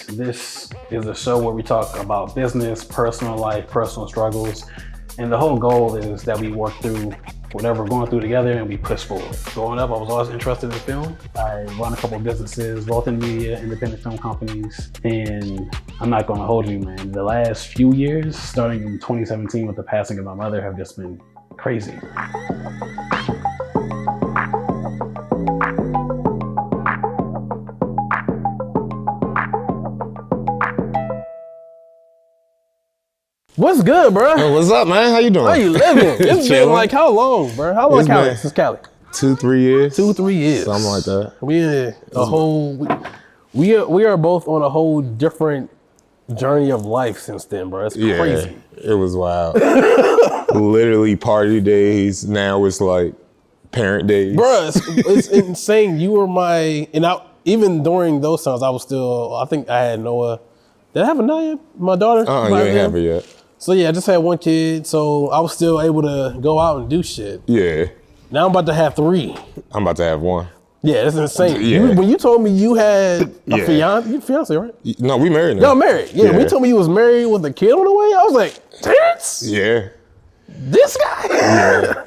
Unforgettable. This is a show where we talk about business, personal life, personal struggles, and the whole goal is that we work through whatever we're going through together and we push forward. Growing up, I was always interested in film. I run a couple of businesses, both in media, independent film companies, and I'm not gonna hold you, man. The last few years, starting in 2017 with the passing of my mother, have just been crazy. What's good, bro? Yo, what's up, man? How you doing? How you living? It's been like how long, bro? How long Cali? Since Cali? 2-3 years. 2-3 years. Something like that. We are both on a whole different journey of life since then, bro. It's crazy. It was wild. Literally party days. Now it's like parent days. Bro, it's insane. You were even during those times, I think I had Noah. Did I have Anaya, my daughter? You ain't have her yet. So yeah, I just had one kid, so I was still able to go out and do shit. Yeah. Now I'm about to have 3. I'm about to have 1. Yeah, it's insane. Yeah. When you told me you had a fiance, right? No, we married now. No, married. Yeah, when you told me you was married with a kid on the way, I was like, Terrence? Yeah. This guy? Yeah.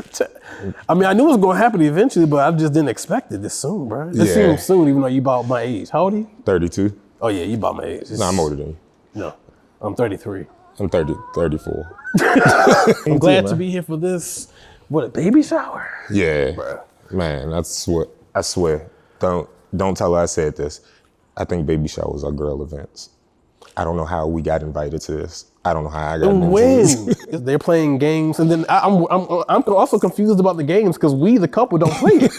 I mean, I knew it was going to happen eventually, but I just didn't expect it this soon, bro. This seems soon, even though you about my age. How old are you? 32. Oh yeah, you about my age. No, I'm older than you. No, I'm 33. I'm 34. I'm glad to be here for this, a baby shower? Yeah. Bruh. Man, that's what I swear. Don't tell her I said this. I think baby showers are girl events. I don't know how we got invited to this. I don't know how I got invited to this. They're playing games, and then I'm also confused about the games because we, the couple, don't play it.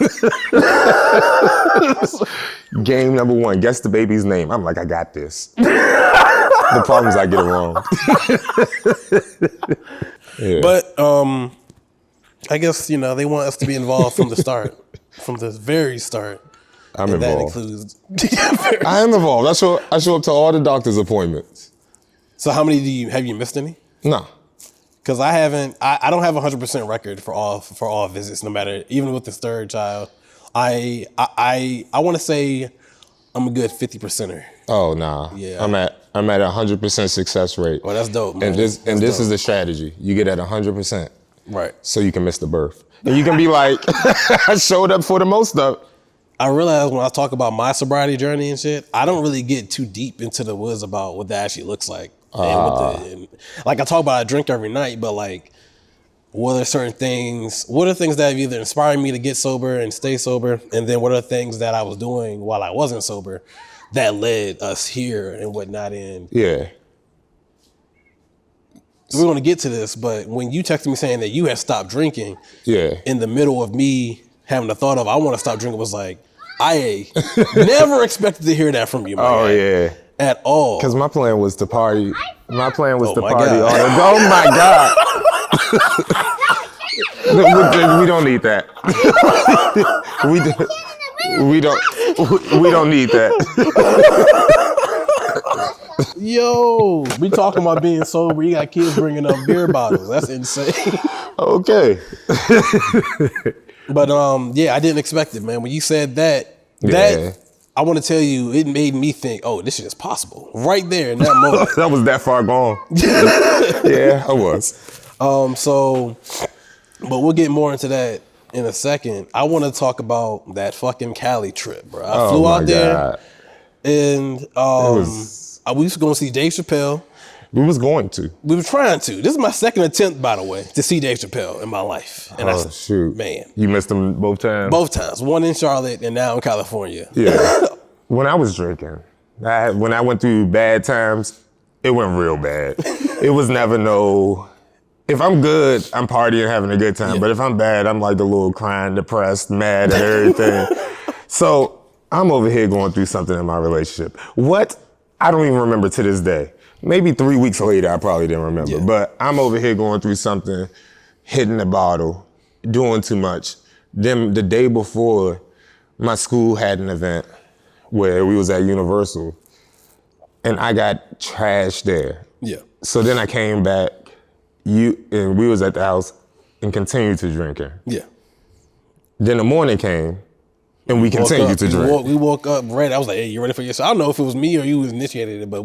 Game number 1, guess the baby's name. I'm like, I got this. The problem is I get it wrong. Yeah. But I guess, they want us to be involved from the start, from the very start. I'm and involved. That includes. I am involved. I show up to all the doctor's appointments. So how many have you missed any? No. Because I haven't. I don't have 100% record for all visits. No matter, even with this third child, I want to say I'm a good 50%er. Oh nah. Yeah. I'm at 100% success rate. Well, that's dope, man. And this is the strategy. You get at 100%. Right. So you can miss the birth. And you can be like, I showed up for the most stuff. I realize when I talk about my sobriety journey and shit, I don't really get too deep into the woods about what that actually looks like. And I talk about I drink every night, but what are things that have either inspired me to get sober and stay sober, and then what are things that I was doing while I wasn't sober that led us here and whatnot. And yeah. we're going to get to this, but when you texted me saying that you had stopped drinking, in the middle of me having the thought of I want to stop drinking, was like, I never expected to hear that from you, man. Oh yeah. At all. Because my plan was to party. My plan was to my party God. all the. Oh my God. We don't need that. We don't need that. Yo, we talking about being sober. You got kids bringing up beer bottles. That's insane. Okay. But I didn't expect it, man. When you said that I want to tell you, it made me think, oh, this shit is possible. Right there in that moment. That was that far gone. Yeah, I was. But we'll get more into that in a second. I want to talk about that fucking Cali trip, bro. I flew out there and we was going to see Dave Chappelle. We was going to. We were trying to. This is my second attempt, by the way, to see Dave Chappelle in my life. And shoot. Man. You missed him both times? Both times. One in Charlotte and now in California. Yeah. When I was drinking, when I went through bad times, it went real bad. It was never if I'm good, I'm partying, having a good time. Yeah. But if I'm bad, I'm like a little crying, depressed, mad at everything. So I'm over here going through something in my relationship. What? I don't even remember to this day. Maybe 3 weeks later, I probably didn't remember. Yeah. But I'm over here going through something, hitting the bottle, doing too much. Then the day before, my school had an event where we was at Universal, and I got trashed there. Yeah. So then I came back, and we was at the house and continued to drinking. Yeah. Then the morning came, and we continued to drink. We woke up ready. I was like, hey, you ready for yourself? I don't know if it was me or you who initiated it, but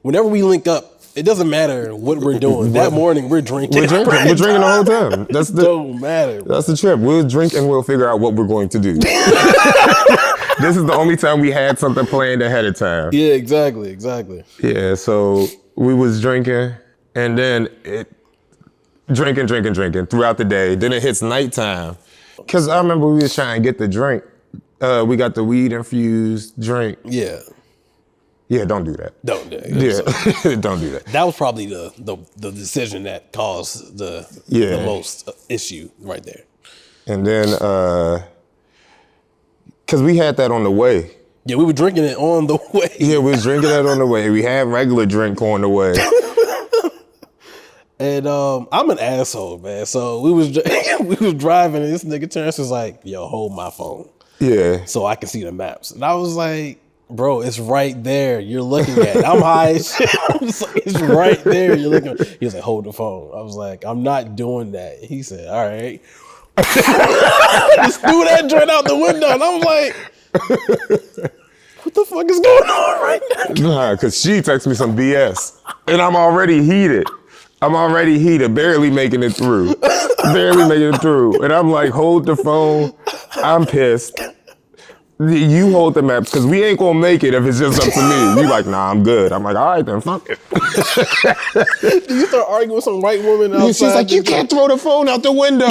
whenever we link up, it doesn't matter what we're doing. That morning, we're drinking. We're drinking. We're drinking the whole time. Don't matter. That's the trip. We'll drink and we'll figure out what we're going to do. This is the only time we had something planned ahead of time. Yeah, exactly. Yeah, so we was drinking, and then drinking throughout the day. Then it hits nighttime. Because I remember we was trying to get the drink. We got the weed-infused drink. Yeah. Yeah, don't do that. Don't do it. Yeah, don't do that. That was probably the decision that caused the most issue right there. And then, because we had that on the way. Yeah, we were drinking it on the way. Yeah, we was drinking that on the way. We had regular drink on the way. And I'm an asshole, man. So we was driving, and this nigga Terrence was like, "Yo, hold my phone, yeah, so I can see the maps." And I was like, "Bro, it's right there. You're looking at it." I'm high as shit. I was like, "It's right there. You're looking." He was like, "Hold the phone." I was like, "I'm not doing that." He said, "All right." Just threw that joint out the window, and I was like, "What the fuck is going on right now?" Nah, because she texted me some BS, and I'm already heated, barely making it through. And I'm like, hold the phone. I'm pissed. You hold the maps, because we ain't gonna make it if it's just up to me. You like, nah, I'm good. I'm like, all right then, fuck it. Do you start arguing with some white woman outside? She's like, you can't throw the phone out the window.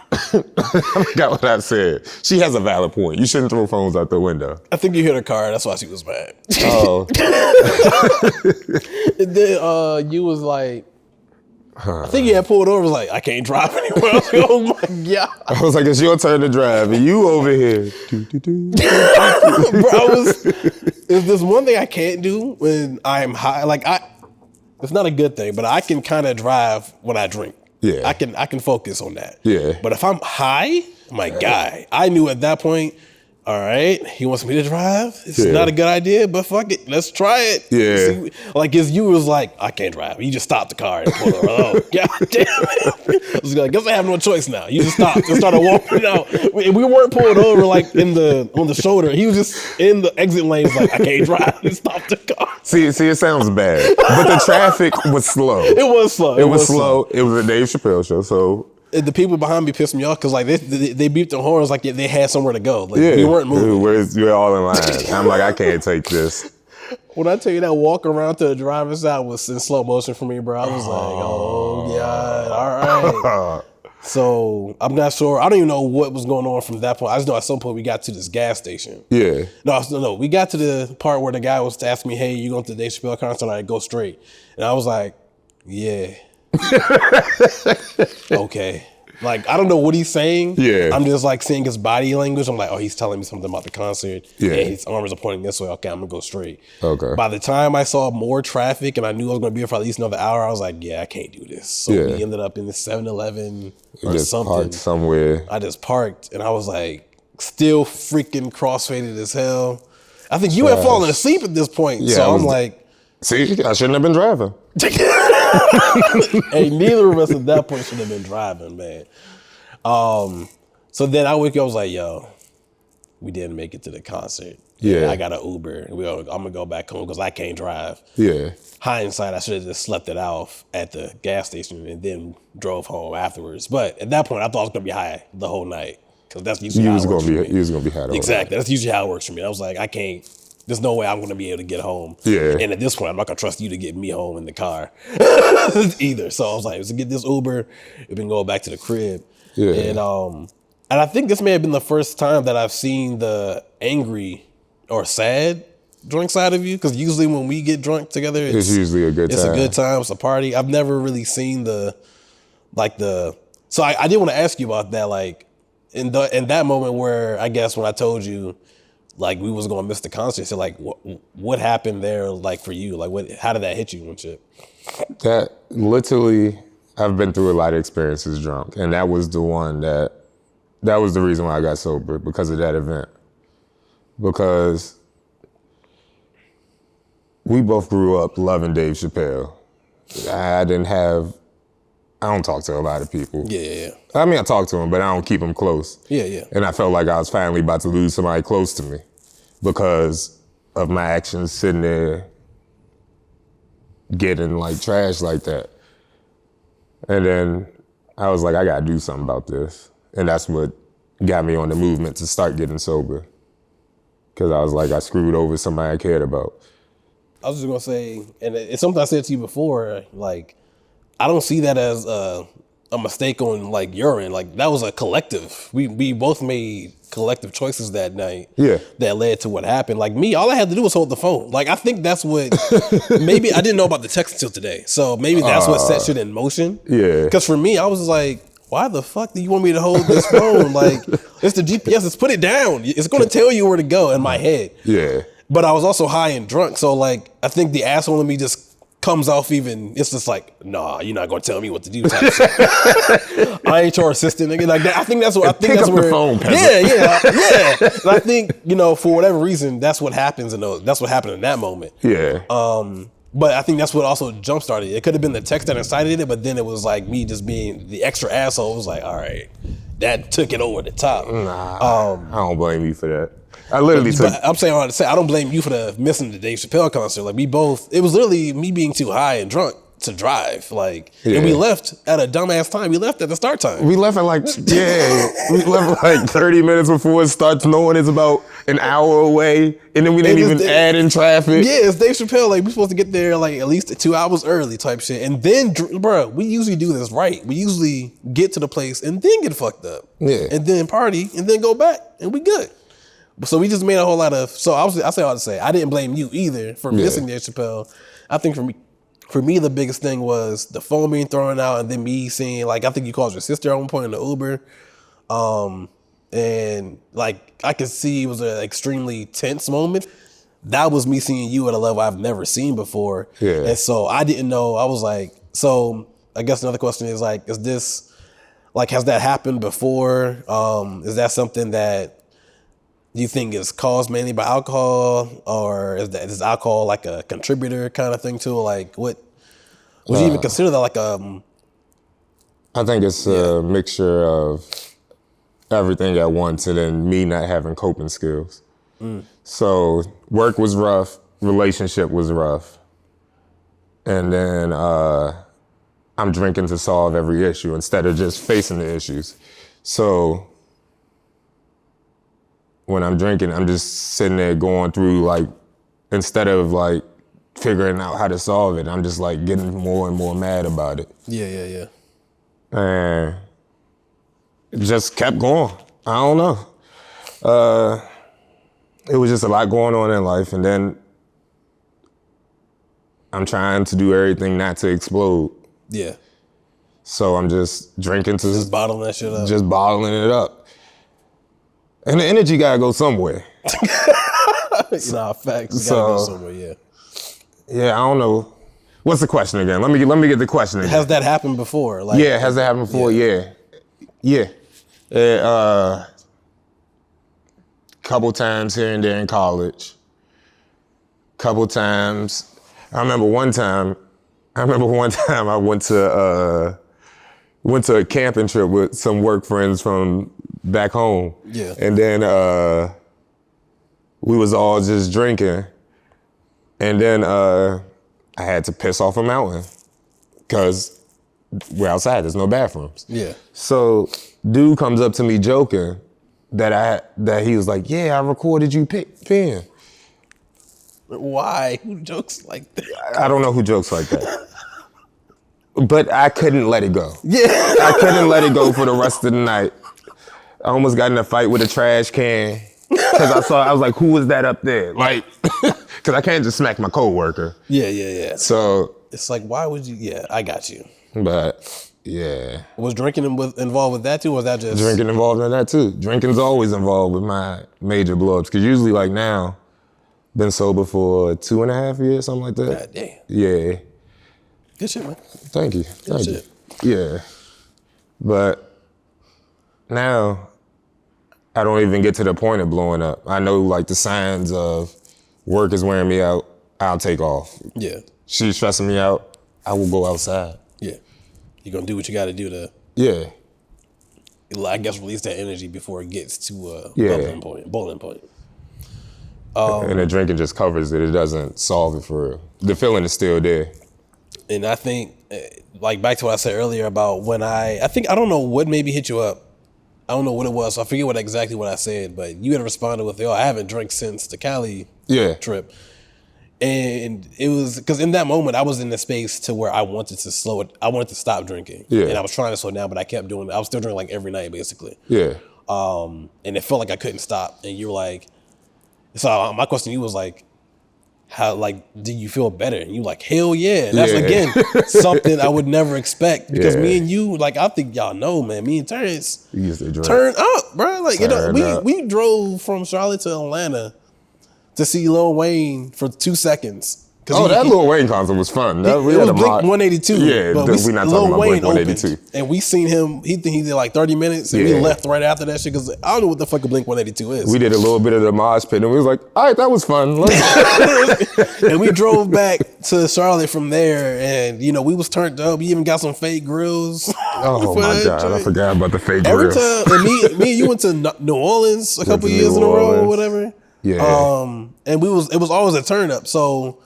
I forgot what I said. She has a valid point. You shouldn't throw phones out the window. I think you hit her car. That's why she was mad. Oh. And then you was like, I think you had pulled over. Was like, I can't drive anymore. I was like, oh my god. I was like, it's your turn to drive, and you over here. Bro, there's this one thing I can't do when I'm high. Like it's not a good thing, but I can kind of drive when I drink. Yeah, I can focus on that. Yeah, but if I'm high, my guy, I knew at that point. All right, he wants me to drive. It's not a good idea, but fuck it, let's try it. Yeah, see, like as you was like, I can't drive. You just stopped the car and pulled over. Oh, god damn it! I was like, guess I have no choice now. You just stopped and started walking out. We weren't pulled over like on the shoulder. He was just in the exit lane. He was like, I can't drive. He stopped the car. See, it sounds bad, but the traffic was slow. It was slow. It was slow. It was a Dave Chappelle show, so. The people behind me pissed me off because like they beeped the horns like they had somewhere to go. Like we weren't moving. We're all in line. I'm like, I can't take this. When I tell you that walk around to the driver's side was in slow motion for me, bro, I was like, oh god, all right. So I'm not sure. I don't even know what was going on from that point. I just know at some point we got to this gas station. Yeah. No. We got to the part where the guy was asking me, "Hey, you going to the Dave Chappelle concert?" I go straight, and I was like, "Yeah." Okay. Like, I don't know what he's saying. Yeah. I'm just like seeing his body language. I'm like, oh, he's telling me something about the concert. Yeah. And his arms are pointing this way. Okay, I'm gonna go straight. Okay. By the time I saw more traffic and I knew I was gonna be here for at least another hour, I was like, yeah, I can't do this. So we ended up in the 7-Eleven or just something. Parked somewhere. I just parked and I was like, still freaking crossfaded as hell. I think you had fallen asleep at this point. Yeah, so I'm like, see, I shouldn't have been driving. Hey, neither of us at that point should have been driving, man. So then I wake up, I was like, yo, we didn't make it to the concert. Yeah. I got an Uber. I'm gonna go back home because I can't drive. Yeah. Hindsight, I should have just slept it off at the gas station and then drove home afterwards. But at that point, I thought I was gonna be high the whole night because that's usually how it works for me. You was gonna be high the whole Exactly. night. That's usually how it works for me. I was like, I can't. There's no way I'm going to be able to get home. Yeah. And at this point, I'm not going to trust you to get me home in the car either. So I was like, let's get this Uber. We've been going back to the crib. Yeah. And I think this may have been the first time that I've seen the angry or sad drunk side of you. Because usually when we get drunk together, it's usually a good time. It's a good time. It's a party. I've never really seen so I did want to ask you about that. Like in that moment where I guess when I told you, like we was gonna miss the concert. So like, what happened there? Like for you, like how did that hit you and shit? That literally, I've been through a lot of experiences drunk, and that was the one that was the reason why I got sober, because of that event. Because we both grew up loving Dave Chappelle. I didn't have I don't talk to a lot of people. Yeah. I mean, I talk to them, but I don't keep them close. Yeah. And I felt like I was finally about to lose somebody close to me because of my actions sitting there getting like trash like that. And then I was like, I gotta do something about this. And that's what got me on the movement to start getting sober. Cause I was like, I screwed over somebody I cared about. I was just gonna say, and it's something I said to you before, like, I don't see that as a mistake on like your end. Like that was a collective. We both made collective choices that night. Yeah. That led to what happened. Like me, all I had to do was hold the phone. Like I think that's what maybe I didn't know about the text until today. So maybe that's what set shit in motion. Yeah. Because for me, I was like, why the fuck do you want me to hold this phone? Like it's the GPS. Let's put it down. It's gonna tell you where to go in my head. Yeah. But I was also high and drunk. So like I think the asshole in me just comes off even, it's just like, nah, you're not gonna tell me what to do type shit. I ain't your assistant, nigga. Like that, I think that's what, I think pick that's up where, the phone, yeah. And I think, you know, for whatever reason, that's what happens that's what happened in that moment. Yeah. But I think that's what also jump started. It could have been the text that incited it, but then it was like me just being the extra asshole. It was like, all right, that took it over the top. Nah, I don't blame you for that. I literally took. I'm saying, I don't blame you for missing the Dave Chappelle concert. Like it was literally me being too high and drunk to drive. Like, and we left at a dumbass time. We left at the start time. We left at like, we left like 30 minutes before it starts, knowing it's about an hour away. And then we didn't even add in traffic. Yeah, it's Dave Chappelle. Like, we're supposed to get there like at least 2 hours early type shit. And then, bro, we usually do this right. We usually get to the place and then get fucked up. Yeah. And then party and then go back and we good. So we just made a whole lot of, so I say all to say, I didn't blame you either for missing Dave Chappelle. I think for me, the biggest thing was the phone being thrown out and then me seeing, like, I think you called your sister at one point in the Uber. And like, I could see it was an extremely tense moment. That was me seeing you at a level I've never seen before. Yeah. And so I didn't know, I was like, so I guess another question is like, is this, like, has that happened before? Is that something that you think is caused mainly by alcohol, or is alcohol like a contributor kind of thing to it? Like, what would you even consider that? Like I think it's a mixture of everything at once, and then me not having coping skills. So work was rough, relationship was rough, and then I'm drinking to solve every issue instead of just facing the issues. So when I'm drinking, I'm just sitting there going through, like, instead of like figuring out how to solve it, I'm just like getting more and more mad about it. Yeah. And it just kept going. I don't know. It was just a lot going on in life, and then I'm trying to do everything not to explode. Yeah. So I'm just drinking to just bottling that shit up. Just bottling it up. And the energy gotta go somewhere. Nah, facts. It gotta go somewhere, yeah. Yeah, I don't know. What's the question again? Let me get the question again. Has that happened before? Like, yeah, has that happened before? Yeah. Couple times here and there in college. Couple times. I remember one time I went to a camping trip with some work friends from back home. Yeah. And then we was all just drinking. And then I had to piss off a mountain because we're outside, there's no bathrooms. Yeah. So dude comes up to me joking that he was like, yeah, I recorded you peeing. Why? Who jokes like that? I don't know who jokes like that. But I couldn't let it go. Yeah. I couldn't let it go for the rest of the night. I almost got in a fight with a trash can because I was like, who was that up there? Like, because I can't just smack my coworker. Yeah. So it's like, why would you? Yeah, I got you. But yeah. Was drinking involved with that too, or was that just? Drinking involved in that too. Drinking's always involved with my major blow-ups, because usually, like, now, been sober for 2.5 years, something like that. God damn. Yeah. Good shit, man. Thank you. Good shit. Yeah. But now, I don't even get to the point of blowing up. I know, like, the signs of work is wearing me out, I'll take off. Yeah. She's stressing me out, I will go outside. Yeah. You're gonna do what you got to do to, Yeah. I guess, release that energy before it gets to a Yeah. boiling point. And the drinking just covers it. It doesn't solve it for real. The feeling is still there. And I think, like back to what I said earlier about when I don't know what maybe hit you up. I don't know what it was. So I forget exactly what I said, but you had responded with, "Yo, I haven't drank since the Cali trip." And it was because in that moment I was in the space to where I wanted to slow it. I wanted to stop drinking. Yeah. And I was trying to slow down, but I kept doing it. I was still drinking like every night basically. Yeah. And it felt like I couldn't stop. And you were like, so my question to you was like, how, like, did you feel better? And you like, hell yeah. And that's again something I would never expect because me and you, like, I think y'all know, man. Me and Terrence We used to drink. turn up, bro. Like, Turn up. we drove from Charlotte to Atlanta to see Lil Wayne for 2 seconds. Oh, that Lil Wayne concert was fun. It was Blink 182. Yeah, but we're not talking about Blink 182. Opened, and we seen him. He did like 30 minutes, and we left right after that shit because I don't know what the fuck a Blink 182 is. We did a little bit of the mosh pit, and we was like, all right, that was fun. And we drove back to Charlotte from there, and we was turned up. We even got some fake grills. Oh my God, I forgot about the fake Every grill. time, and me and you went to New Orleans a couple years in a row or whatever. Yeah. And it was always a turn up. So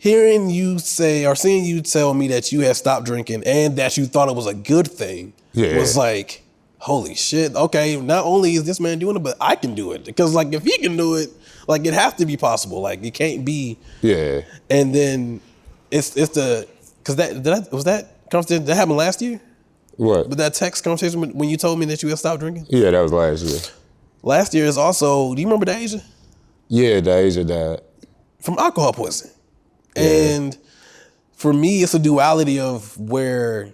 hearing you say or seeing you tell me that you had stopped drinking and that you thought it was a good thing was like, holy shit. Okay, not only is this man doing it, but I can do it. Because like if he can do it, like it has to be possible. Like it can't be. Yeah. And then it's the because that conversation that happened last year? What? But that text conversation when you told me that you had stopped drinking? Yeah, that was last year. Last year is also, do you remember Deja? Yeah, Deja died. From alcohol poisoning. And for me, it's a duality of where,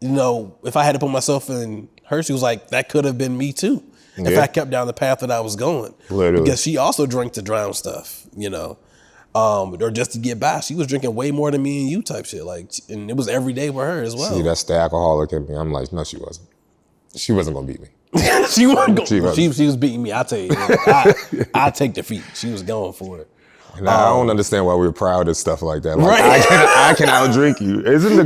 if I had to put myself in her shoes, like that could have been me too. If I kept down the path that I was going. Literally. Because she also drank to drown stuff, or just to get by. She was drinking way more than me and you type shit. Like, and it was every day for her as well. See, that's the alcoholic in me. I'm like, no, she wasn't. She wasn't gonna beat me. She was beating me. I tell you, I take defeat. She was going for it. And I don't understand why we're proud of stuff like that. Like, I can outdrink you. Isn't the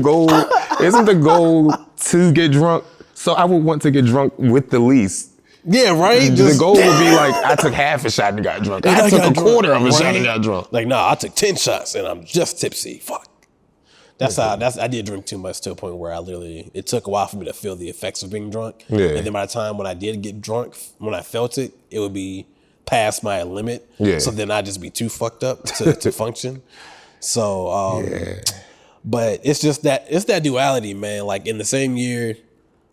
goal to get drunk? So I would want to get drunk with the least. Yeah, right. The goal would be like, I took half a shot and got drunk. I took a quarter of a shot and got drunk. Like, nah, I took 10 shots and I'm just tipsy. Fuck. I did drink too much to a point where it took a while for me to feel the effects of being drunk. Yeah. And then by the time when I did get drunk, when I felt it, it would be past my limit. Yeah. So then I'd just be too fucked up to function. So, but it's just that duality, man. Like in the same year,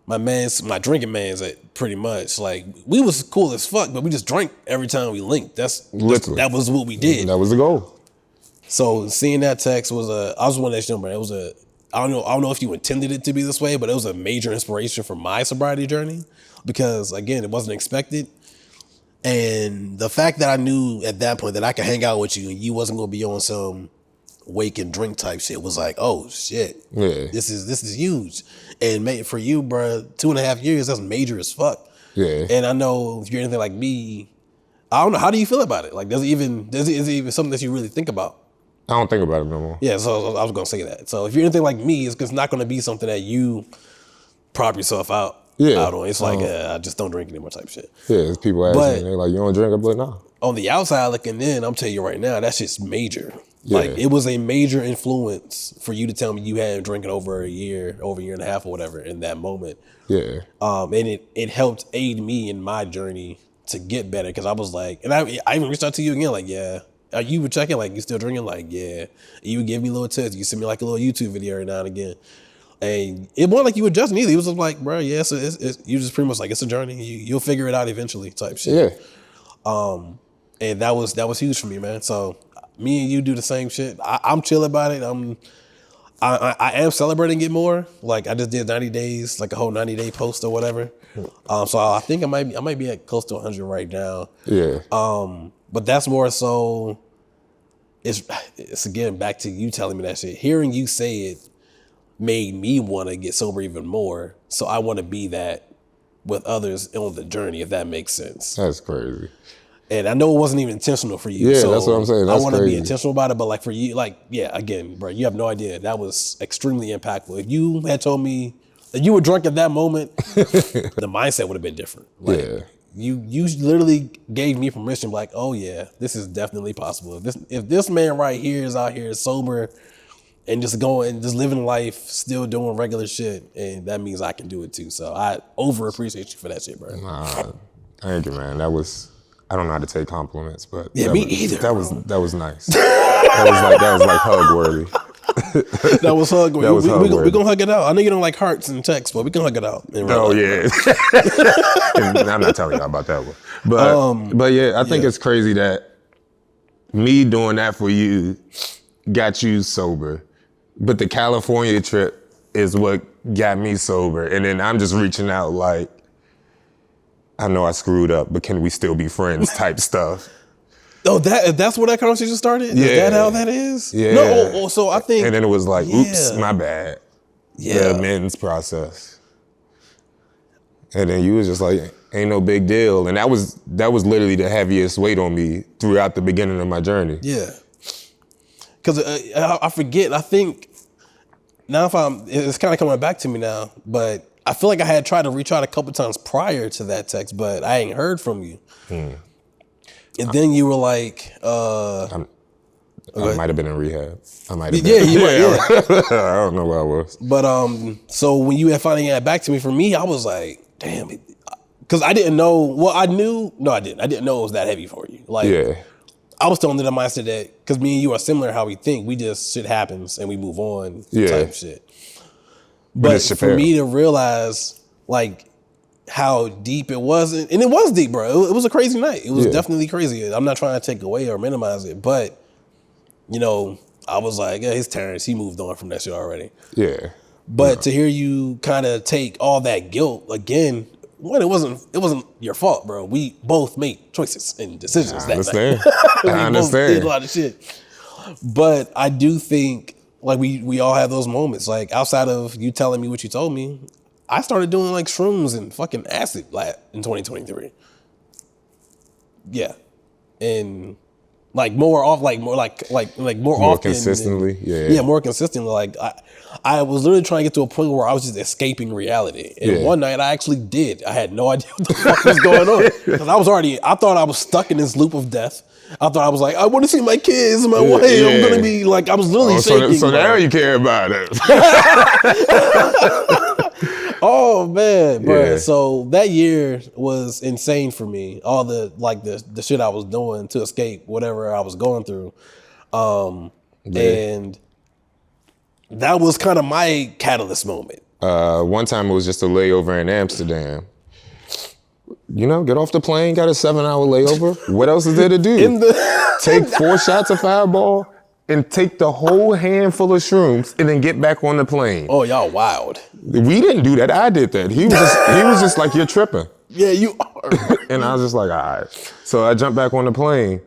my drinking man's pretty much like we was cool as fuck, but we just drank every time we linked. That was what we did. That was the goal. So seeing that text I just want to let you know, man, I don't know if you intended it to be this way, but it was a major inspiration for my sobriety journey because again, it wasn't expected. And the fact that I knew at that point that I could hang out with you and you wasn't going to be on some wake and drink type shit was like, oh shit, this is huge. And for you, bro, 2.5 years, that's major as fuck. Yeah. And I know if you're anything like me, I don't know, how do you feel about it? Like, is it even something that you really think about? I don't think about it no more. Yeah, so I was gonna say that. So if you're anything like me, it's not gonna be something that you prop yourself out on. It's like I just don't drink anymore type shit. Yeah, people ask me, they're like, you don't drink? I'm like, no. On the outside looking in, I'm telling you right now, that's just major. Yeah. Like it was a major influence for you to tell me you hadn't drinking over a year and a half or whatever in that moment. Yeah. And it helped aid me in my journey to get better because I was like, and I even reached out to you again, like, you were checking, like, you still drinking? Like, yeah. You would give me little tips. You send me like a little YouTube video every now and again. And it wasn't like you were judging either. It was just like, bro, yeah, you just pretty much like, it's a journey. You'll figure it out eventually type shit. Yeah. And that was huge for me, man. So me and you do the same shit. I'm chill about it. I am celebrating it more. Like I just did 90 days, like a whole 90-day post or whatever. So I think I might be at close to 100 right now. Yeah. But that's more so. It's again back to you telling me that shit. Hearing you say it made me want to get sober even more. So I want to be that with others on the journey, if that makes sense. That's crazy. And I know it wasn't even intentional for you. Yeah, so that's what I'm saying. That's I want to be crazy. intentional about it, but like for you, like, yeah, again, bro, you have no idea. That was extremely impactful. If you had told me that you were drunk at that moment, the mindset would have been different. Like, Yeah. you literally gave me permission, like, oh yeah, this is definitely possible. If this man right here is out here sober and just living life, still doing regular shit, and that means I can do it too. So I over appreciate you for that shit, bro. Thank you, man. I don't know how to take compliments, but Yeah, me either. That was nice. that was like hug worthy. That was hug. That was hug we worthy. gonna hug it out. I know you don't like hearts and texts, but we can hug it out. Oh yeah. I'm not telling y'all about that one. But yeah, I think it's crazy that me doing that for you got you sober, but the California trip is what got me sober, and then I'm just reaching out like, I know I screwed up, but can we still be friends type stuff. Oh, that's where that conversation started? Yeah. Is that how that is? Yeah. No, so I think... And then it was like, oops, Yeah. my bad. Yeah. The amends process. And then you was just like, ain't no big deal. And that was literally the heaviest weight on me throughout the beginning of my journey. Yeah. Because I forget, I think, now it's kind of coming back to me now, but I feel like I had tried to reach out a couple times prior to that text, but I ain't heard from you. And then you were like, I might have been in rehab. I might have yeah, been. you might, yeah. I don't know where I was. But so when you had finally got back to me, for me, I was like, damn, because I didn't know. Well, I knew. No, I didn't. I didn't know it was that heavy for you. Like, Yeah. I was still under the mindset that because me and you are similar how we think. We just shit happens and we move on. Yeah. Type shit. But it's for Chappelle. me to realize like how deep it was, and it was deep, bro. It was a crazy night. It was definitely crazy. I'm not trying to take away or minimize it, but you know, I was like, yeah, it's Terrence. He moved on from that shit already. Yeah. But to hear you kind of take all that guilt again, one, it wasn't your fault, bro. We both made choices and decisions that understand. night. We I both understand. did a lot of shit. But I do think like we all have those moments. Like outside of you telling me what you told me, I started doing like shrooms and fucking acid in 2023. Yeah, and like more often, consistently. Yeah. more consistently. Like I was literally trying to get to a point where I was just escaping reality. And one night I actually did. I had no idea what the fuck was going on because I thought I was stuck in this loop of death. I thought I was like, I want to see my kids and my wife. I'm gonna be like, I was literally shaking. So now you care about it. Oh man, bro. Yeah. So that year was insane for me. All the shit I was doing to escape whatever I was going through. And that was kind of my catalyst moment. One time it was just a layover in Amsterdam. You know, get off the plane, got a 7-hour layover. What else is there to do? Take 4 shots of Fireball and take the whole handful of shrooms and then get back on the plane. Oh, y'all wild. We didn't do that. I did that. He was just like, you're tripping. Yeah, you are. And I was just like, all right. So I jumped back on the plane.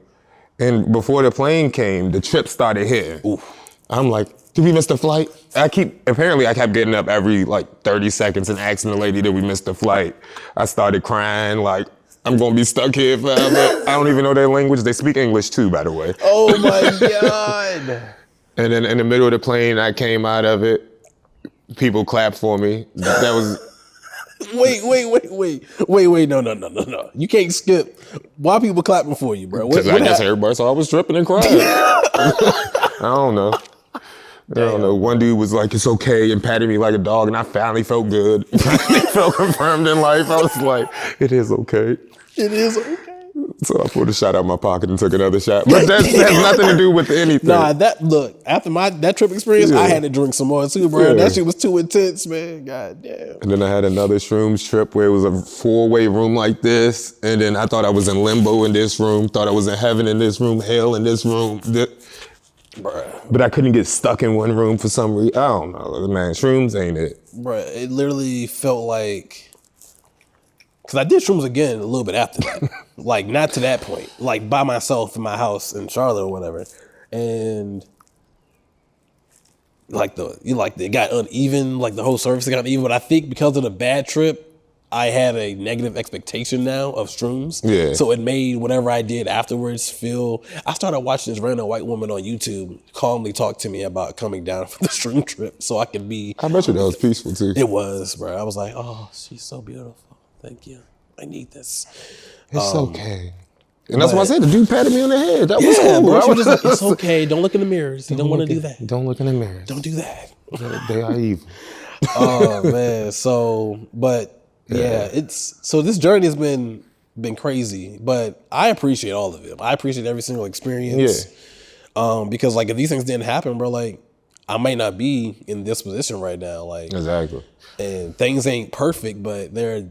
And before the plane came, the trip started hitting. Oof. I'm like, did we miss the flight? Apparently I kept getting up every like 30 seconds and asking the lady, did we miss the flight? I started crying like, I'm gonna be stuck here forever. I don't even know their language. They speak English too, by the way. Oh my God. And then in the middle of the plane, I came out of it. People clapped for me. That was... Wait, no. You can't skip. Why are people clapping for you, bro? Because I guess everybody saw I was tripping and crying. I don't know. I don't know. One dude was like, it's okay, and patted me like a dog, and I finally felt good. Finally felt confirmed in life. I was like, it is okay. It is okay. So I pulled a shot out of my pocket and took another shot. But that has nothing to do with anything. Nah, after that trip experience, I had to drink some more too, bro. Yeah. That shit was too intense, man. God damn. And then I had another shrooms trip where it was a 4-way room like this. And then I thought I was in limbo in this room, thought I was in heaven in this room, hell in this room. Bruh. But I couldn't get stuck in one room for some reason. I don't know, man. Shrooms ain't it. Bruh, it literally felt like, because I did shrooms again a little bit after that. Like, not to that point. Like, by myself in my house in Charlotte or whatever. And it got uneven, like the whole surface got uneven. But I think because of the bad trip, I had a negative expectation now of shrooms. Yeah. So it made whatever I did afterwards feel. I started watching this random white woman on YouTube calmly talk to me about coming down for the shroom trip, so I could be. I bet you that was peaceful too. It was, bro. I was like, oh, she's so beautiful. Thank you. I need this. It's okay. And that's why I said the dude patted me on the head. That was cool. Bro. She was just like, it's okay. Don't look in the mirrors. You don't want to do that. Don't look in the mirrors. Don't do that. They are evil. Oh man. So, but yeah, so this journey has been crazy, but I appreciate all of it. I appreciate every single experience. Yeah. Because like if these things didn't happen, bro, like I might not be in this position right now. Like exactly. And things ain't perfect, but they're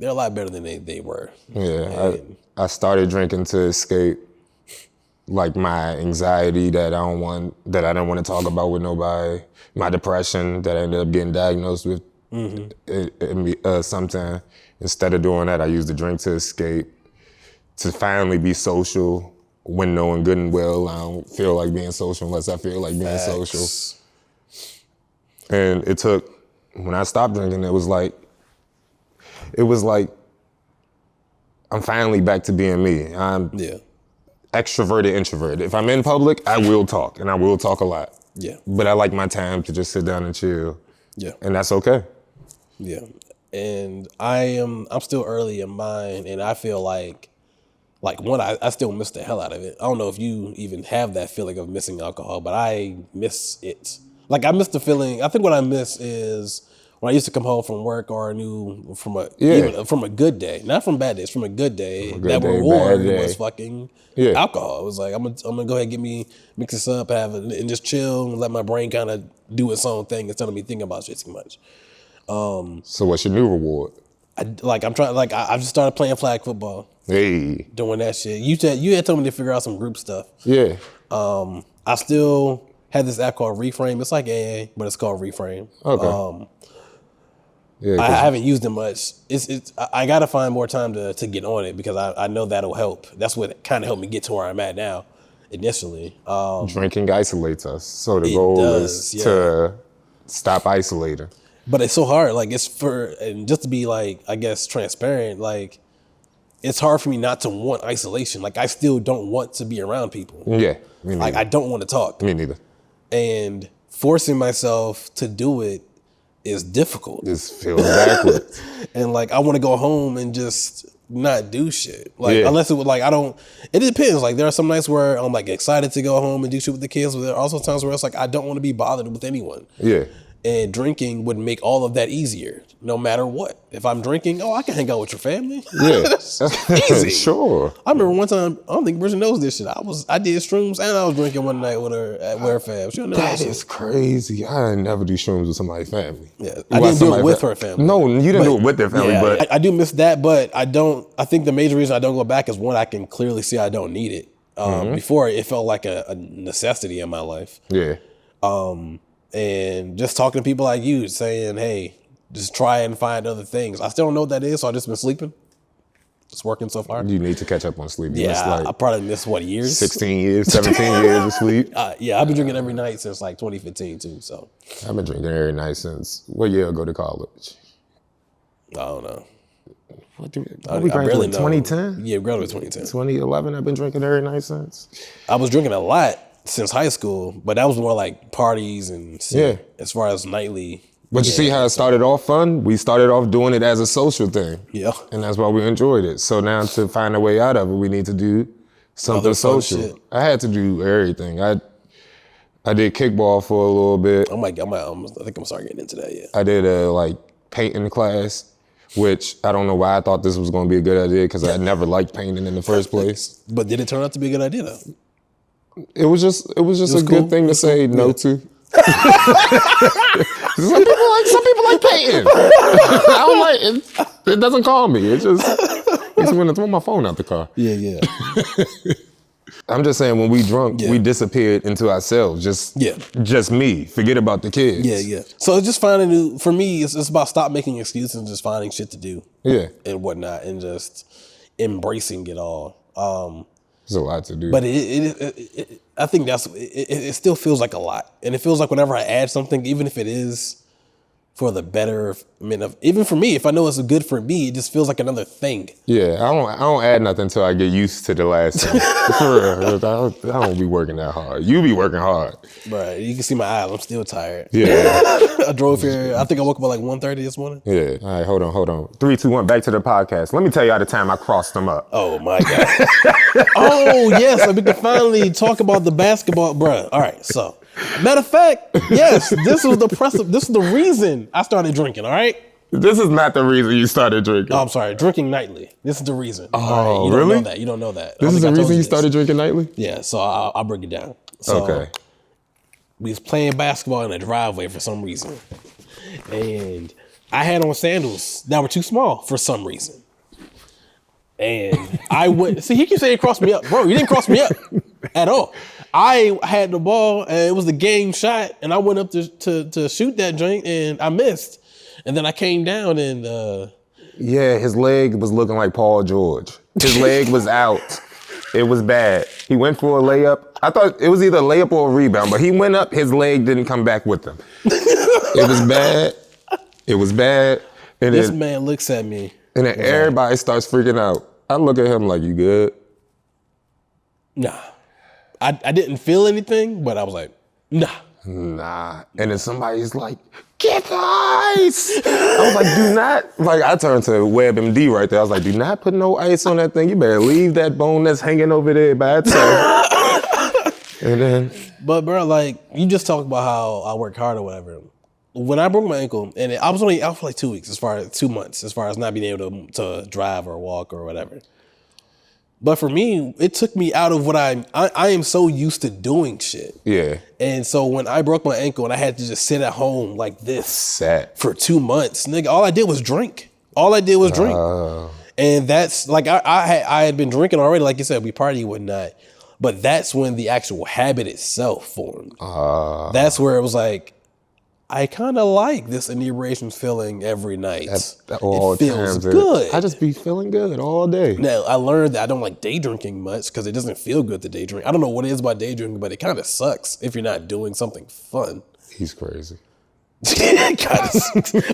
a lot better than they were. Yeah. I started drinking to escape like my anxiety that I didn't want to talk about with nobody, my depression that I ended up getting diagnosed with sometime. Instead of doing that, I used the drink to escape, to finally be social when knowing good and well I don't feel like being social unless I feel like being social. And it took, when I stopped drinking, it was like, I'm finally back to being me. I'm extroverted, introverted. If I'm in public, I will talk, and I will talk a lot. Yeah. But I like my time to just sit down and chill. Yeah. And that's okay. Yeah. And I'm still early in mine, and I feel like one, I still miss the hell out of it. I don't know if you even have that feeling of missing alcohol, but I miss it. Like I miss the feeling. I think what I miss is when I used to come home from work or from a good day, not from bad days, from a good day, reward was fucking alcohol. It was like, I'm gonna go ahead and mix this up, and just chill and let my brain kind of do its own thing instead of me thinking about shit too much. So what's your new reward? I just started playing flag football. Hey. Doing that shit. You had told me to figure out some group stuff. Yeah. I still had this app called Reframe. It's like AA, but it's called Reframe. Okay. I haven't used it much. I got to find more time to get on it because I know that'll help. That's what kind of helped me get to where I'm at now initially. Drinking isolates us. So the goal is to stop isolating. But it's so hard. Like and just to be like, I guess, transparent, like it's hard for me not to want isolation. Like I still don't want to be around people. Yeah. Me neither. Like I don't want to talk. Me neither. And forcing myself to do it is difficult. This feels backwards. And like I want to go home and just not do shit. Like unless it was like it depends. Like there are some nights where I'm like excited to go home and do shit with the kids, but there are also times where it's like I don't want to be bothered with anyone. Yeah. And drinking would make all of that easier, no matter what. If I'm drinking, I can hang out with your family. Yeah, that's easy. Sure. I remember one time, I don't think Bridget knows this shit. I did shrooms and I was drinking one night with her at Wear Fab. She don't know that is crazy. I never do shrooms with somebody's family. Yeah, I didn't do it with her family. No, you didn't do it with their family, but I do miss that. But I think the major reason I don't go back is one, I can clearly see I don't need it. Before it felt like a necessity in my life. Yeah. And just talking to people like you, saying, hey, just try and find other things. I still don't know what that is, so I've just been sleeping. Just working so far. You need to catch up on sleep. Yeah, I probably missed, years? 16 years, 17 years of sleep. Yeah, I've been drinking every night since 2015 too, so. I've been drinking every night since, what year I go to college? I don't know. We graduated 2010? Yeah, we graduated 2010. 2011, I've been drinking every night since. I was drinking a lot since high school, but that was more like parties and shit. Yeah. As far as nightly. But you see how it started off fun? We started off doing it as a social thing. Yeah. And that's why we enjoyed it. So now to find a way out of it, we need to do something social. I had to do everything. I did kickball for a little bit. I think I'm gonna start getting into that, yeah. I did a painting class, which I don't know why I thought this was gonna be a good idea because I never liked painting in the first place. But did it turn out to be a good idea though? It was just a good thing to say no to. Some people like painting. I don't like it. It doesn't call me. It just makes me want to throw my phone out the car. Yeah. I'm just saying when we drunk, we disappeared into ourselves. Just me. Forget about the kids. Yeah. So it's just finding for me, it's about stop making excuses and just finding shit to do. Yeah. And whatnot, and just embracing it all. There's a lot to do. But I think it still feels like a lot. And it feels like whenever I add something, even if it is for the better. I mean, even for me, if I know it's good for me, it just feels like another thing. Yeah, I don't add nothing until I get used to the last thing. For real, I don't be working that hard. You be working hard. Right, you can see my eyes. I'm still tired. Yeah. I drove here. I think I woke up at like 1:30 this morning. Yeah. All right, hold on. 3, 2, 1, back to the podcast. Let me tell y'all the time I crossed them up. Oh my God. Oh yes, so we can finally talk about the basketball, bruh. All right, so matter of fact, yes, this was the reason I started drinking. All right. This is not the reason you started drinking. Oh, I'm sorry, drinking nightly. This is the reason. Oh, all right, you really? Don't know that. You don't know that. This is the reason you started drinking nightly? Yeah, so I'll break it down. So, Okay. We was playing basketball in the driveway for some reason. And I had on sandals that were too small for some reason. And I went, see, he keeps saying cross me up. Bro, you didn't cross me up at all. I had the ball and it was the game shot and I went up to shoot that joint and I missed. And then I came down and Yeah, his leg was looking like Paul George. His leg was out. It was bad. He went for a layup. I thought it was either a layup or a rebound, but he went up, his leg didn't come back with him. It was bad. It was bad. And this then, man looks at me. And then everybody starts freaking out. I look at him like, you good? Nah. I didn't feel anything, but I was like, nah. Nah. And then somebody's like, get the ice. I was like, do not. Like, I turned to WebMD right there. I was like, do not put no ice on that thing. You better leave that bone that's hanging over there by itself. And then. But bro, like, you just talked about how I work hard or whatever. When I broke my ankle, and I was only out for like 2 weeks, 2 months, as far as not being able to drive or walk or whatever. But for me, it took me out of what I am so used to doing shit. Yeah. And so when I broke my ankle and I had to just sit at home like this Sad. for 2 months, nigga, all I did was drink. And that's like, I had been drinking already. Like you said, we party and whatnot. But that's when the actual habit itself formed. That's where it was like, I kind of like this inebriation feeling every night. All it feels times, good. I just be feeling good all day. Now, I learned that I don't like day drinking much because it doesn't feel good to day drink. I don't know what it is about day drinking, but it kind of sucks if you're not doing something fun. He's crazy.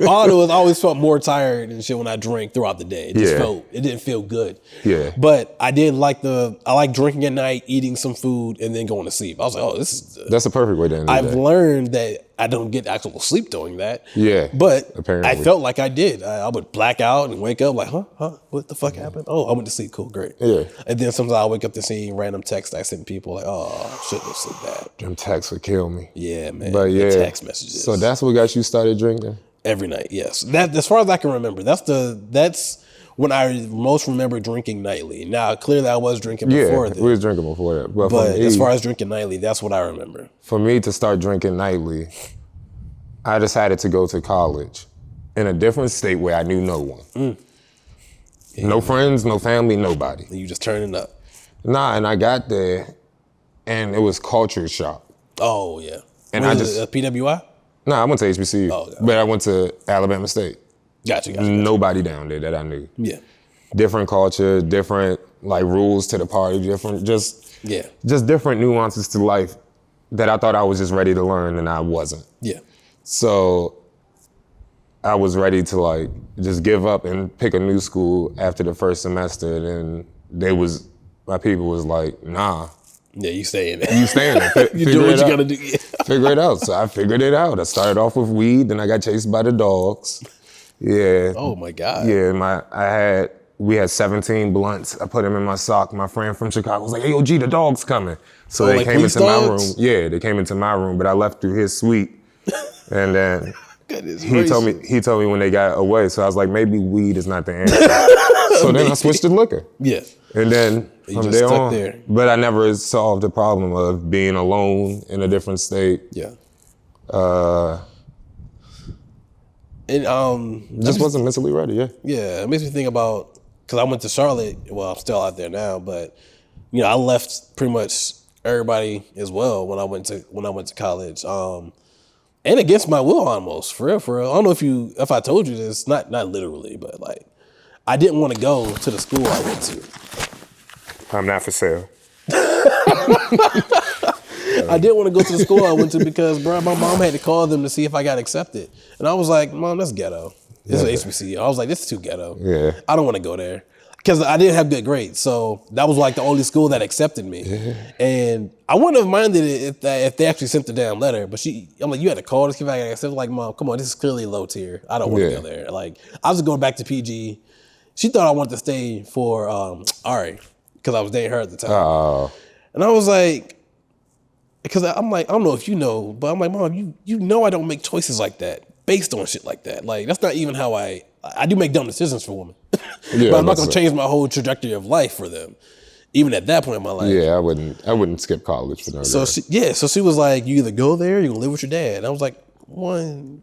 All I know is I always felt more tired and shit when I drank throughout the day. It didn't feel good. Yeah. But I did like I like drinking at night, eating some food, and then going to sleep. I was like, oh, this is That's a perfect way to end the I've day. learned that I don't get actual sleep doing that. Yeah, But apparently. I felt like I did. I would black out and wake up like, huh? What the fuck happened? Oh, I went to sleep. Cool, great. Yeah. And then sometimes I wake up to seeing random texts I send people like, oh, shouldn't have said that. Them texts would kill me. Yeah, man. But yeah. The text messages. So that's what got you started drinking? Every night, yes. That, as far as I can remember, that's when I most remember drinking nightly. Now, clearly I was drinking before Yeah, that. we was drinking before that. But for me, as far as drinking nightly, that's what I remember. For me to start drinking nightly, I decided to go to college in a different state where I knew no one. Yeah. No friends, no family, nobody. And you just turning up. Nah, and I got there and it was culture shock. Oh, yeah. And Was I just... it PWI? Nah, I went to HBCU, okay. But I went to Alabama State. Gotcha. Nobody down there that I knew. Yeah. Different culture, different like rules to the party, just different nuances to life that I thought I was just ready to learn and I wasn't. Yeah. So I was ready to like just give up and pick a new school after the first semester. And my people was like, nah. Yeah, you staying there. You staying there. You do what you gotta do. Yeah. Figure it out. So I figured it out. I started off with weed, then I got chased by the dogs. Yeah. Oh my God. Yeah, we had 17 blunts. I put them in my sock. My friend from Chicago was like, hey, OG, the dog's coming. So they like came into my room. dogs? Yeah, they came into my room, but I left through his suite. And then he told me when they got away. So I was like, maybe weed is not the answer. So then I switched to liquor. Yeah. And then You from just there stuck on, there. but I never solved the problem of being alone in a different state. Yeah. Just wasn't mentally ready. Yeah. Yeah, it makes me think about, because I went to Charlotte. Well, I'm still out there now, but I left pretty much everybody as well when I went to college. And against my will almost, for real. I don't know if I told you this, not literally, but like I didn't want to go to the school I went to. I'm not for sale. I didn't want to go to the school I went to because, bro, my mom had to call them to see if I got accepted. And I was like, Mom, that's ghetto. This is HBCU. I was like, this is too ghetto. Yeah. I don't want to go there. Because I didn't have good grades. So that was like the only school that accepted me. Yeah. And I wouldn't have minded it if they actually sent the damn letter. But I'm like, you had to call to see if I got accepted. Like, Mom, come on, this is clearly low tier. I don't want to go there. Like, I was going back to PG. She thought I wanted to stay for Ari because I was dating her at the time. And I was like, because I'm like, I don't know if you know, but I'm like, Mom, you know I don't make choices like that based on shit like that. Like, that's not even how I do make dumb decisions for women. But I'm not going to change my whole trajectory of life for them. Even at that point in my life. Yeah, I wouldn't skip college for no reason. So she was like, you either go there or you gonna live with your dad. And I was like, one,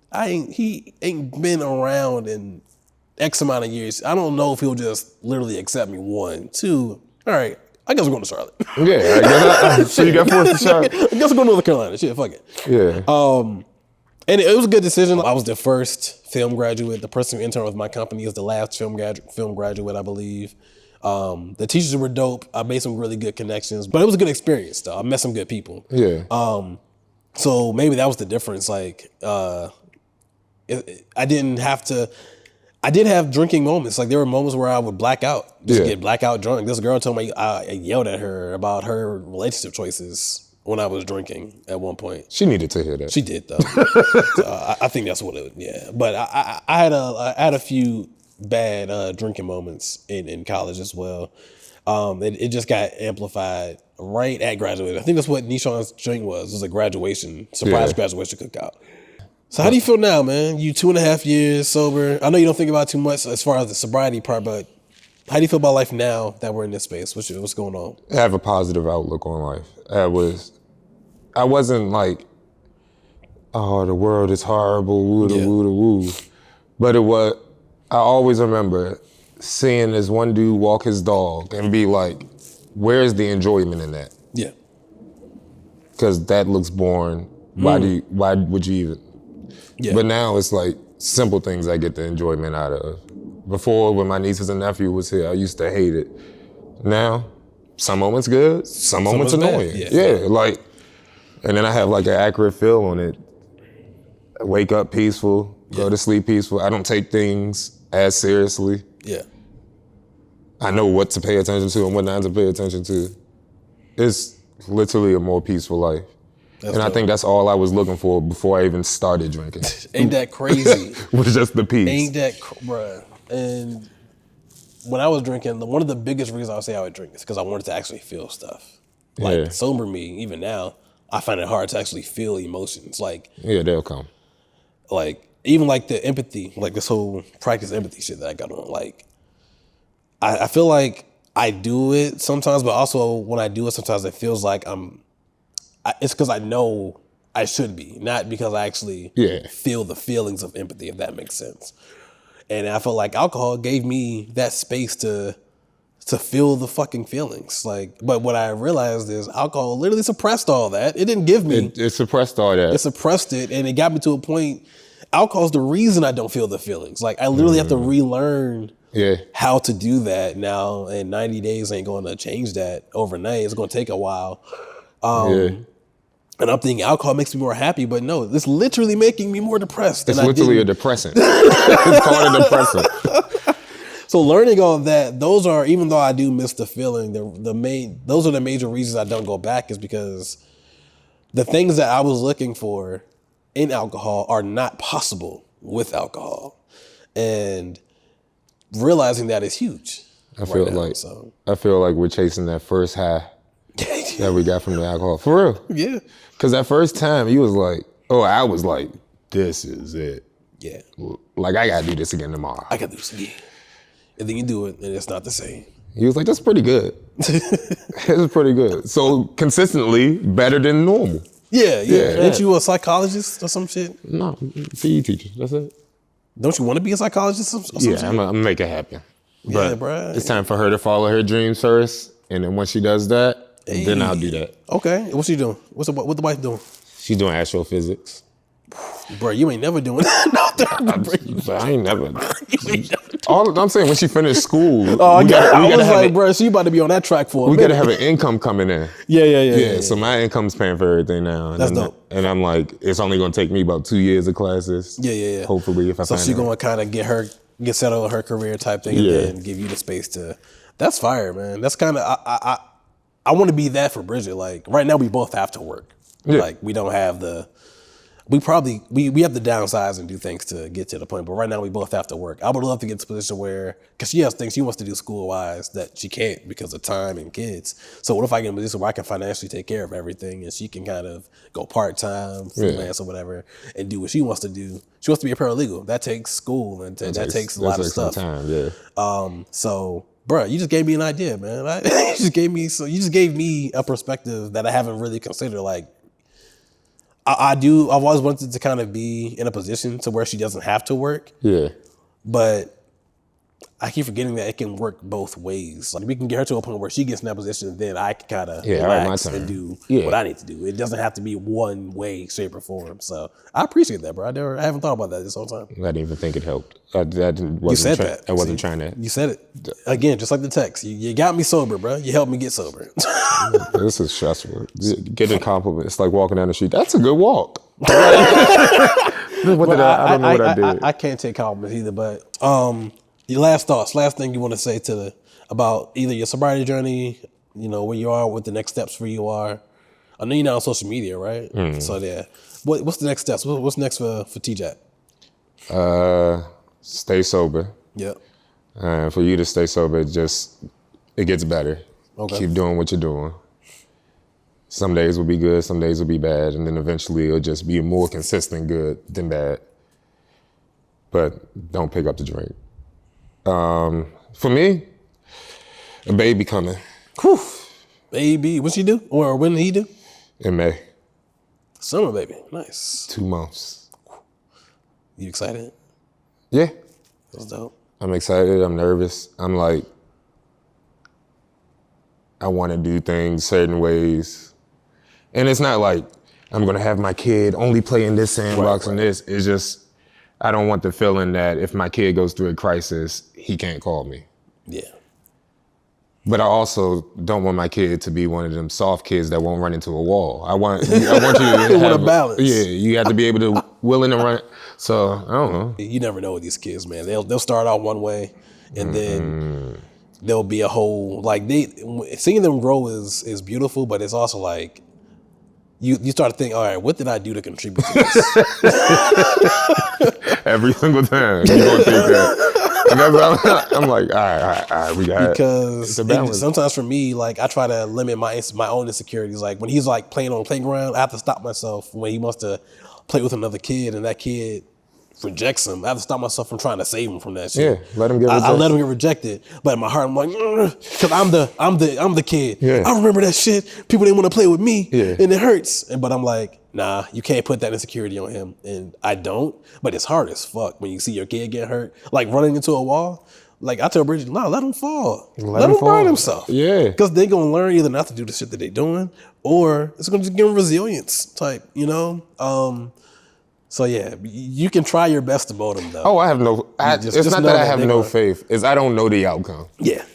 he ain't been around in X amount of years. I don't know if he'll just literally accept me. One, two, all right, I guess we're going to Charlotte. Yeah, so you got forced to Charlotte. I guess we're going to North Carolina. Shit, fuck it. Yeah. And it was a good decision. I was the first film graduate. The person who interned with my company is the last film graduate, I believe. The teachers were dope. I made some really good connections, but it was a good experience though. I met some good people. Yeah. So maybe that was the difference. Like, I didn't have to. I did have drinking moments. Like there were moments where I would black out, get blackout drunk. This girl told me I yelled at her about her relationship choices when I was drinking at one point. She needed to hear that. She did though. So I think that's what it. Yeah, but I had a few bad drinking moments in college as well. It just got amplified right at graduation. I think that's what Nishan's drink was. It was a graduation, surprise graduation cookout. So how do you feel now, man? You 2.5 years sober. I know you don't think about it too much as far as the sobriety part, but how do you feel about life now that we're in this space? What's going on? I have a positive outlook on life. I wasn't like, oh, the world is horrible, woo da woo da woo. But I always remember seeing this one dude walk his dog and be like, where's the enjoyment in that? Yeah. Because that looks boring. Why would you even? Yeah. But now it's like simple things I get the enjoyment out of. Before, when my nieces and nephew was here, I used to hate it. Now, some moments good, some moments annoying. Like, and then I have like an accurate feel on it. I wake up peaceful, go to sleep peaceful. I don't take things as seriously. Yeah. I know what to pay attention to and what not to pay attention to. It's literally a more peaceful life. I think that's all I was looking for before I even started drinking. Ain't that crazy? Was just the peace. Ain't that, bruh. And when I was drinking, one of the biggest reasons I would say I would drink is because I wanted to actually feel stuff. Like sober me, even now, I find it hard to actually feel emotions. Like they'll come. Like even like the empathy, like this whole practice empathy shit that I got on. Like I feel like I do it sometimes, but also when I do it, sometimes it feels like it's because I know I should be, not because I actually feel the feelings of empathy, if that makes sense. And I felt like alcohol gave me that space to feel the fucking feelings. Like, but what I realized is alcohol literally suppressed all that. It didn't give me. It suppressed all that. It suppressed it, and it got me to a point. Alcohol's the reason I don't feel the feelings. Like I literally have to relearn how to do that now. And 90 days ain't going to change that overnight. It's going to take a while. And I'm thinking alcohol makes me more happy, but no, it's literally making me more depressed. It's literally a depressant. It's called a depressant. So learning all that, those are, even though I do miss the feeling, those are the major reasons I don't go back, is because the things that I was looking for in alcohol are not possible with alcohol. And realizing that is huge. I feel like we're chasing that first high that we got from the alcohol. For real. Yeah. Because that first time, you was like, I was like, this is it. Yeah. Like, I got to do this again tomorrow. I got to do this again. And then you do it, and it's not the same. He was like, that's pretty good. It's pretty good. So, consistently, better than normal. Yeah. Ain't you a psychologist or some shit? No, PE teacher. That's it. Don't you want to be a psychologist or some shit? I'm going to make it happen. But bruh. It's time for her to follow her dreams first. And then once she does that, then I'll do that. Okay. What's she doing? What the wife doing? She's doing astrophysics. Bro, you ain't never doing that. I ain't never. All I'm saying, when she finished school, I was like, bro, she about to be on that track for a minute. We gotta have an income coming in. Yeah. So my income's paying for everything now. And That's dope. And I'm like, it's only gonna take me about 2 years of classes. Yeah. Hopefully, if I so find she it. gonna kind of get settled in her career type thing, and then give you the space to. That's fire, man. That's kind of I want to be that for Bridget. Like right now, we both have to work. Yeah. Like we don't have the. We probably we have to downsize and do things to get to the point, but right now we both have to work. I would love to get to a position where, because she has things she wants to do school wise that she can't because of time and kids. So what if I get in a position where I can financially take care of everything and she can kind of go part time, freelance or whatever, and do what she wants to do. She wants to be a paralegal. That takes school and that takes a lot of stuff. Time, So, bro, you just gave me an idea, man. You just gave me a perspective that I haven't really considered. Like. I've always wanted to kind of be in a position to where she doesn't have to work. Yeah. But I keep forgetting that it can work both ways. Like we can get her to a point where she gets in that position, and then I can kind of relax and do what I need to do. It doesn't have to be one way, shape, or form. So I appreciate that, bro. I haven't thought about that this whole time. I didn't even think it helped. I wasn't trying to. You said it. Again, just like the text. You got me sober, bro. You helped me get sober. This is stressful. Getting compliments. It's like walking down the street. That's a good walk. I don't know what I did. I can't take compliments either, but your last thoughts, last thing you want to say about either your sobriety journey, where you are, what the next steps for you are. I know you're not on social media, right? Mm. So yeah, what's the next steps? What's next for TJAC? Stay sober. Yep. For you to stay sober, it gets better. Okay. Keep doing what you're doing. Some days will be good, some days will be bad, and then eventually it'll just be more consistent good than bad. But don't pick up the drink. For me, a baby coming. Whew. Baby, what's she do? Or when did he do? In May. Summer baby, nice. 2 months. You excited? Yeah. That's dope. I'm excited, I'm nervous. I'm like, I want to do things certain ways. And it's not like I'm going to have my kid only play in this sandbox and this. It's just, I don't want the feeling that if my kid goes through a crisis, he can't call me. Yeah. But I also don't want my kid to be one of them soft kids that won't run into a wall. I want you to have a balance. Yeah, you have to be able to willing to run. So I don't know. You never know with these kids, man. They'll start out one way, and then there'll be a whole seeing them grow is beautiful, but it's also like you start to think, all right, what did I do to contribute to this? Every single time you go through that. I'm like, all right, we got because sometimes for me, like I try to limit my own insecurities. Like when he's like playing on the playground, I have to stop myself when he wants to play with another kid and that kid rejects him. I have to stop myself from trying to save him from that shit. Yeah, let him get rejected. I let him get rejected, but in my heart I'm like, because I'm the kid. Yeah. I remember that shit. People didn't want to play with me, yeah. And it hurts. But I'm like, nah, you can't put that insecurity on him, and I don't. But it's hard as fuck when you see your kid get hurt, like running into a wall. Like I tell Bridget, nah, let him fall. Let him burn himself. Yeah, because they're gonna learn either not to do the shit that they're doing, or it's gonna just give them resilience type. So yeah, you can try your best to mold them though. Oh, I have no. It's not that I have no faith. It's I don't know the outcome. Yeah.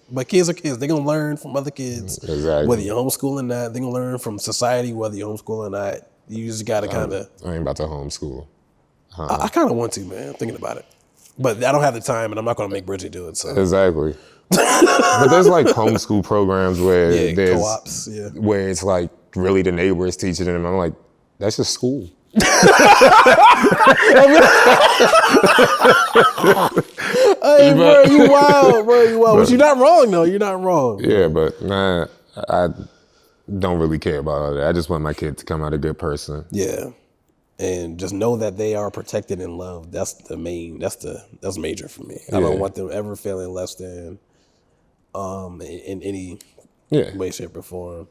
But kids are kids. They're gonna learn from other kids. Exactly. Whether you're homeschooling or not, they're gonna learn from society whether you're homeschooling or not. You just gotta kind of. I ain't about to homeschool. I kind of want to, man. I'm thinking about it, but I don't have the time, and I'm not gonna make Bridget do it. So exactly. But there's like homeschool programs where there's co-ops, where it's like really the neighbors teaching them. I'm like, that's just school. Hey, bro, you wild. But you're not wrong, though. You're not wrong. Yeah, but nah, I don't really care about all that. I just want my kid to come out a good person. Yeah, and just know that they are protected and loved. That's major for me. I don't want them ever feeling less than, in any way, shape, or form.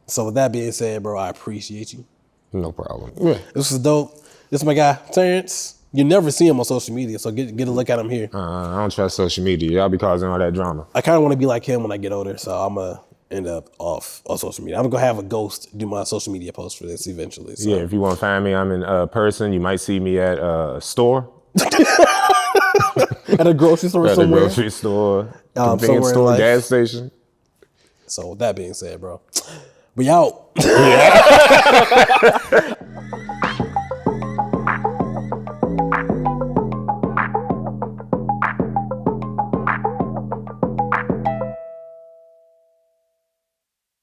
So with that being said, bro, I appreciate you. No problem. Yeah. This is dope. This is my guy, Terrence. You never see him on social media, so get a look at him here. I don't trust social media. Y'all be causing all that drama. I kind of want to be like him when I get older, so I'm going to end up off social media. I'm gonna have a ghost do my social media post for this eventually. So. Yeah, if you want to find me, I'm in person. You might see me at a store. At a grocery store At somewhere. a grocery store, convenience somewhere in store, life. gas station. So with that being said, bro, we out.